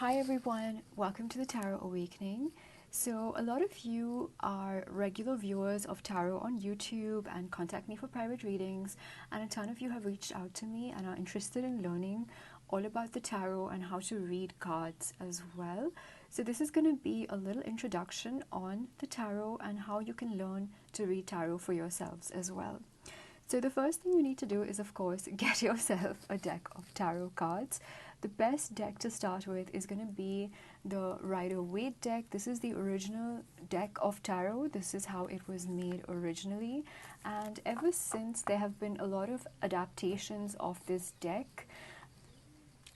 Hi everyone, welcome to the Tarot Awakening. So a lot of you are regular viewers of tarot on YouTube and contact me for private readings, and a ton of you have reached out to me and are interested in learning all about the tarot and how to read cards as well. So this is going to be a little introduction on the tarot and how you can learn to read tarot for yourselves as well. So the first thing you need to do is, of course, get yourself a deck of tarot cards. The best deck to start with is going to be the Rider-Waite deck. This is the original deck of tarot. This is how it was made originally. And ever since, there have been a lot of adaptations of this deck,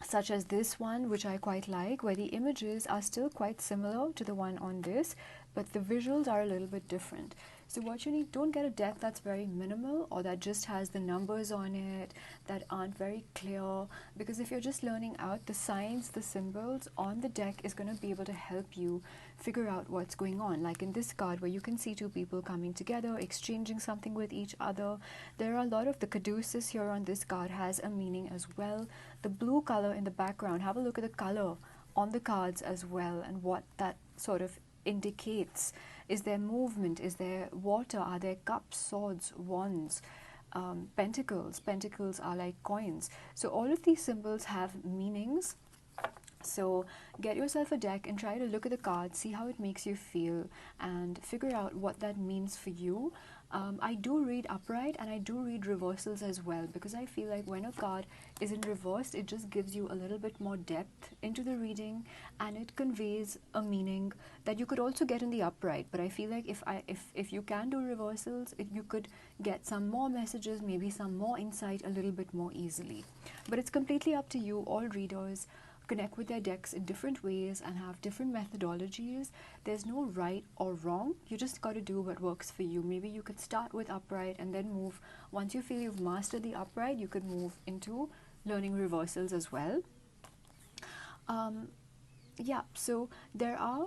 such as this one, which I quite like, where the images are still quite similar to the one on this, but the visuals are a little bit different. So what you need, don't get a deck that's very minimal or that just has the numbers on it that aren't very clear, because if you're just learning out the signs, the symbols on the deck is going to be able to help you figure out what's going on. Like in this card where you can see two people coming together, exchanging something with each other. There are a lot of the caduceus here on this card has a meaning as well. The blue color in the background, have a look at the color on the cards as well and what that sort of indicates. Is there movement? Is there water? Are there cups, swords, wands, pentacles? Pentacles are like coins. So all of these symbols have meanings. So get yourself a deck and try to look at the cards, see how it makes you feel, and figure out what that means for you. I do read upright and I do read reversals as well, because I feel like when a card is in reverse, it just gives you a little bit more depth into the reading and it conveys a meaning that you could also get in the upright. But I feel like if you can do reversals, you could get some more messages, maybe some more insight a little bit more easily. But it's completely up to you. All readers connect with their decks in different ways and have different methodologies. There's no right or wrong. You just got to do what works for you. Maybe you could start with upright and then move. Once you feel you've mastered the upright, you could move into learning reversals as well. Yeah, so there are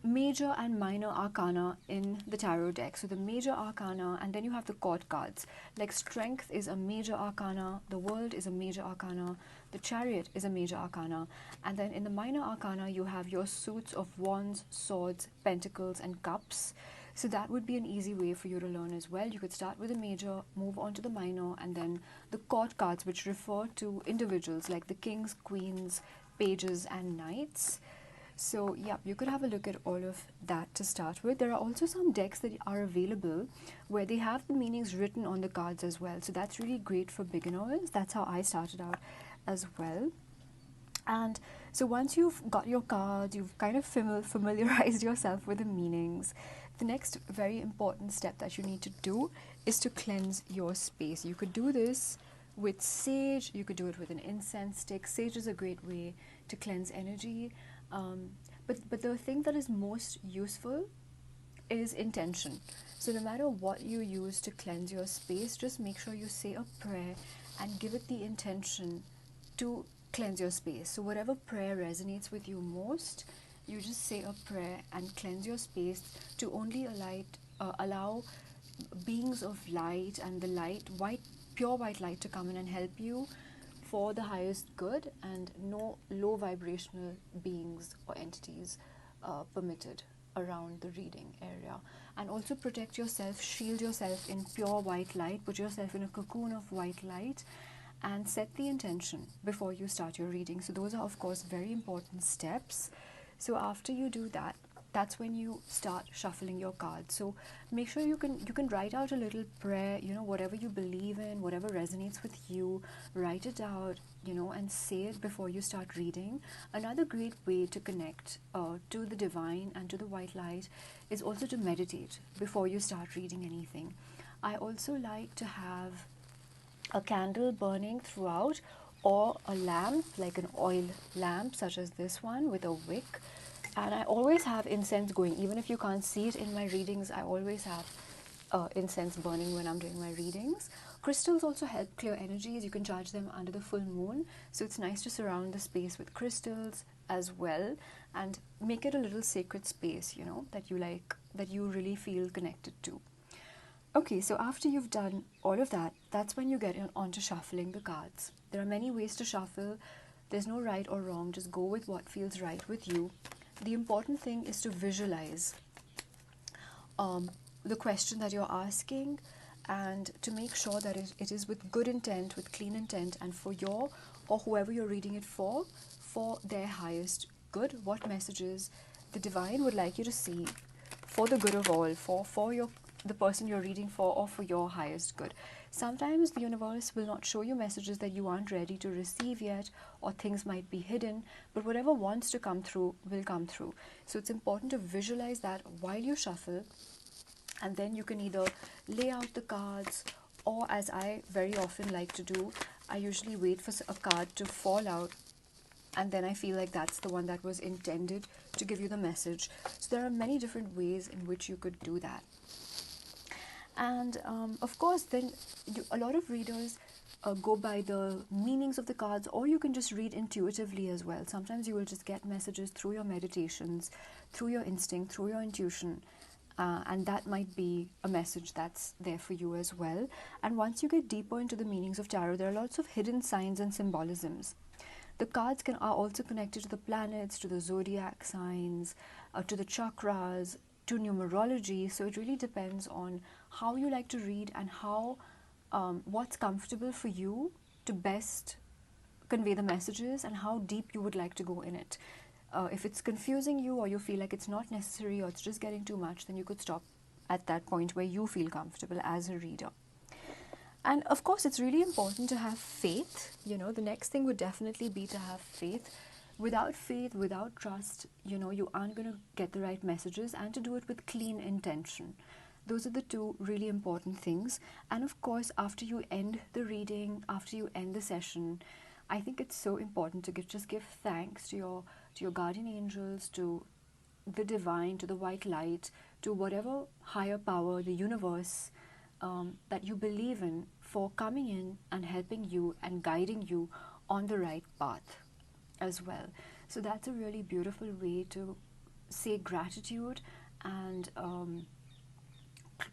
major and minor arcana in the tarot deck. So the major arcana, and then you have the court cards. Like strength is a major arcana, the world is a major arcana, the chariot is a major arcana, and then in the minor arcana you have your suits of wands, swords, pentacles and cups. So that would be an easy way for you to learn as well. You could start with the major, move on to the minor, and then the court cards, which refer to individuals like the kings, queens, pages and knights. So yeah, you could have a look at all of that to start with. There are also some decks that are available where they have the meanings written on the cards as well. So that's really great for beginners. That's how I started out as well. And so once you've got your cards, you've kind of familiarized yourself with the meanings, the next very important step that you need to do is to cleanse your space. You could do this with sage, you could do it with an incense stick. Sage is a great way to cleanse energy. But the thing that is most useful is intention. So no matter what you use to cleanse your space, just make sure you say a prayer and give it the intention to cleanse your space. So whatever prayer resonates with you most, you just say a prayer and cleanse your space to only allow beings of light and the light, pure white light, to come in and help you for the highest good, and no low vibrational beings or entities permitted around the reading area. And also protect yourself, shield yourself in pure white light, put yourself in a cocoon of white light, and set the intention before you start your reading. So those are of course very important steps. So after you do that, that's when you start shuffling your cards. So make sure you can write out a little prayer, whatever you believe in, whatever resonates with you, write it out, and say it before you start reading. Another great way to connect to the divine and to the white light is also to meditate before you start reading anything. I also like to have a candle burning throughout, or a lamp, like an oil lamp such as this one with a wick. And I always have incense going. Even if you can't see it in my readings, I always have incense burning when I'm doing my readings. Crystals also help clear energies. You can charge them under the full moon. So it's nice to surround the space with crystals as well and make it a little sacred space, that you like, that you really feel connected to. Okay, so after you've done all of that, that's when you get onto shuffling the cards. There are many ways to shuffle. There's no right or wrong. Just go with what feels right with you. The important thing is to visualize the question that you're asking, and to make sure that it is with good intent, with clean intent, and for your or whoever you're reading it for their highest good. What messages the divine would like you to see for the good of all, for the person you're reading for, or for your highest good. Sometimes the universe will not show you messages that you aren't ready to receive yet, or things might be hidden, but whatever wants to come through will come through. So it's important to visualize that while you shuffle, and then you can either lay out the cards, or as I very often like to do, I usually wait for a card to fall out, and then I feel like that's the one that was intended to give you the message. So there are many different ways in which you could do that. And of course, then a lot of readers go by the meanings of the cards, or you can just read intuitively as well. Sometimes you will just get messages through your meditations, through your instinct, through your intuition, and that might be a message that's there for you as well. And once you get deeper into the meanings of tarot, there are lots of hidden signs and symbolisms. The cards are also connected to the planets, to the zodiac signs, to the chakras, to numerology. So it really depends on how you like to read, and how what's comfortable for you to best convey the messages, and how deep you would like to go in it. If it's confusing you, or you feel like it's not necessary, or it's just getting too much, then you could stop at that point where you feel comfortable as a reader. And of course, it's really important to have faith. You know, the next thing would definitely be to have faith. Without faith, without trust, you know, you aren't going to get the right messages, and to do it with clean intention. Those are the two really important things. And of course, after you end the reading, after you end the session, I think it's so important to just give thanks to your guardian angels, to the divine, to the white light, to whatever higher power, the universe, that you believe in, for coming in and helping you and guiding you on the right path as well. So that's a really beautiful way to say gratitude, and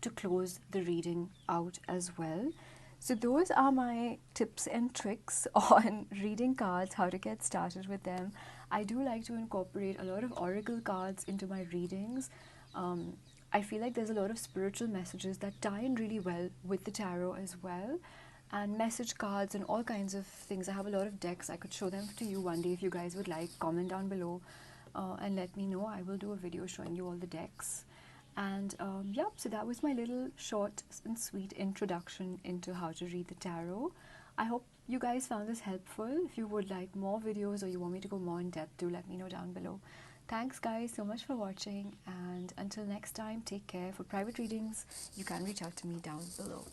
to close the reading out as well. So those are my tips and tricks on reading cards, how to get started with them. I do like to incorporate a lot of oracle cards into my readings. I feel like there's a lot of spiritual messages that tie in really well with the tarot as well, and message cards and all kinds of things. I have a lot of decks. I could show them to you one day if you guys would like. Comment down below and let me know. I will do a video showing you all the decks. And yep, so that was my little short and sweet introduction into how to read the tarot. I hope you guys found this helpful. If you would like more videos, or you want me to go more in depth, do let me know down below. Thanks guys so much for watching, and until next time, take care. For private readings, you can reach out to me down below.